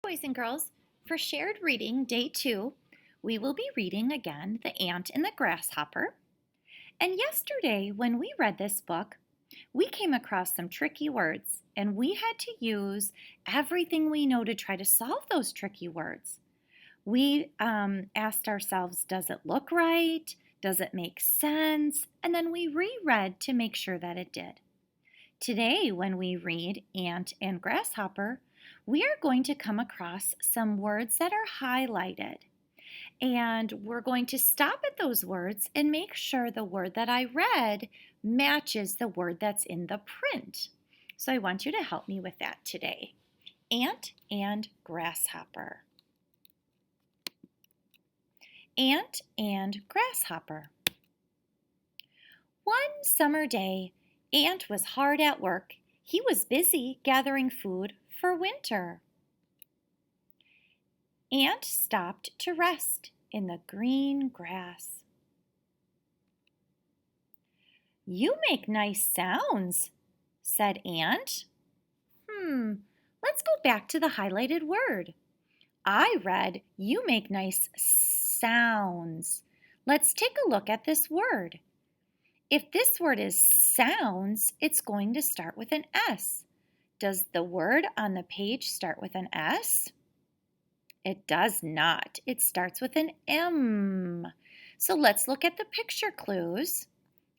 Boys and girls, for shared reading day 2, we will be reading again The Ant and the Grasshopper. And yesterday, when we read this book, we came across some tricky words, and we had to use everything we know to try to solve those tricky words. We asked ourselves, does it look right? Does it make sense? And then we reread to make sure that it did. Today, when we read Ant and Grasshopper, we are going to come across some words that are highlighted. And we're going to stop at those words and make sure the word that I read matches the word that's in the print. So I want you to help me with that today. Ant and Grasshopper. Ant and Grasshopper. One summer day, Ant was hard at work. He was busy gathering food for winter. Ant stopped to rest in the green grass. "You make nice sounds," said Ant. Let's go back to the highlighted word. I read, "You make nice sounds." Let's take a look at this word. If this word is sounds, it's going to start with an S. Does the word on the page start with an S? It does not. It starts with an M. So let's look at the picture clues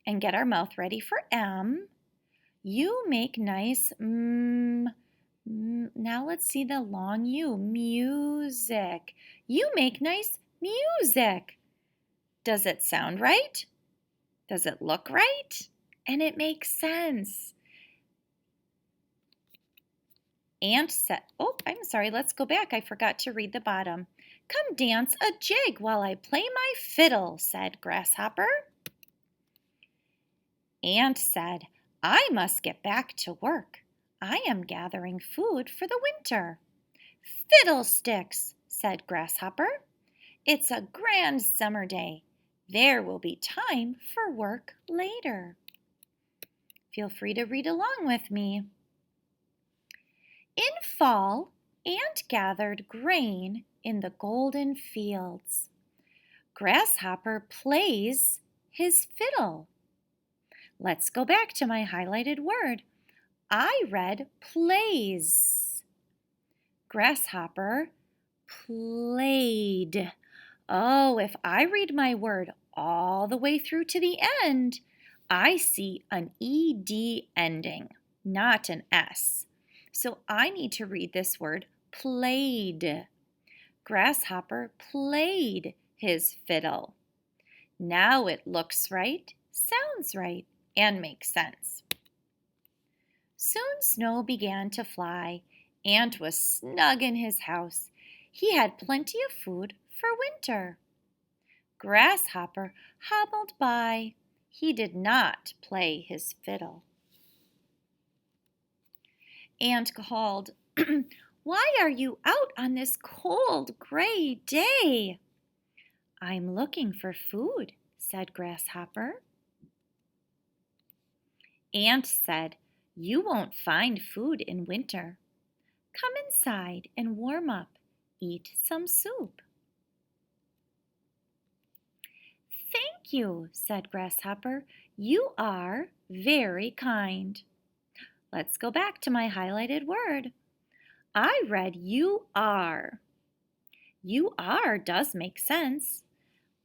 and get our mouth ready for M. You make nice Now let's see the long U. Music. You make nice music. Does it sound right? Does it look right? And it makes sense. Ant said, let's go back. I forgot to read the bottom. "Come dance a jig while I play my fiddle," said Grasshopper. Ant said, "I must get back to work. I am gathering food for the winter." "Fiddlesticks," said Grasshopper. "It's a grand summer day. There will be time for work later." Feel free to read along with me. In fall, Ant gathered grain in the golden fields. Grasshopper plays his fiddle. Let's go back to my highlighted word. I read plays. Grasshopper played. Oh, if I read my word all the way through to the end, I see an ED ending, not an S. So I need to read this word played. Grasshopper played his fiddle. Now it looks right, sounds right, and makes sense. Soon snow began to fly. Ant was snug in his house. He had plenty of food for winter. Grasshopper hobbled by. He did not play his fiddle. Ant called, "Why are you out on this cold, gray day?" "I'm looking for food," said Grasshopper. Ant said, "You won't find food in winter. Come inside and warm up. Eat some soup." "Thank you," said Grasshopper. "You are very kind." Let's go back to my highlighted word. I read you are. You are does make sense.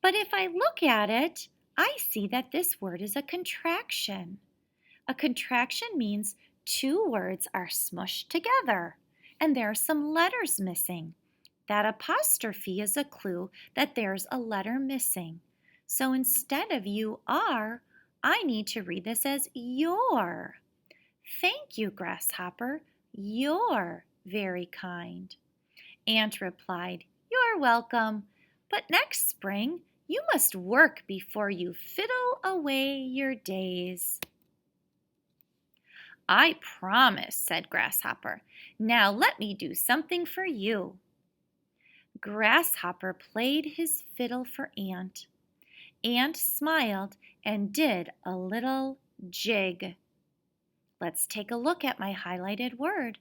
But if I look at it, I see that this word is a contraction. A contraction means two words are smushed together, and there are some letters missing. That apostrophe is a clue that there's a letter missing. So instead of you are, I need to read this as your. "Thank you, Grasshopper. You're very kind." Ant replied, "You're welcome, but next spring you must work before you fiddle away your days." "I promise," said Grasshopper. "Now let me do something for you." Grasshopper played his fiddle for Ant. Ant smiled and did a little jig. Let's take a look at my highlighted word.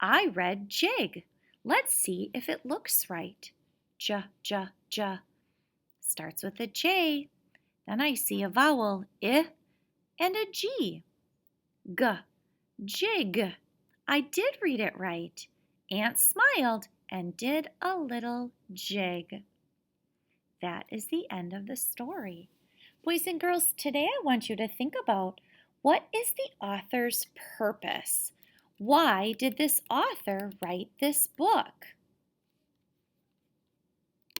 I read jig. Let's see if it looks right. J, j, j. Starts with a J. Then I see a vowel, I, and a G. G, jig. I did read it right. Aunt smiled and did a little jig. That is the end of the story. Boys and girls, today I want you to think about, what is the author's purpose? Why did this author write this book?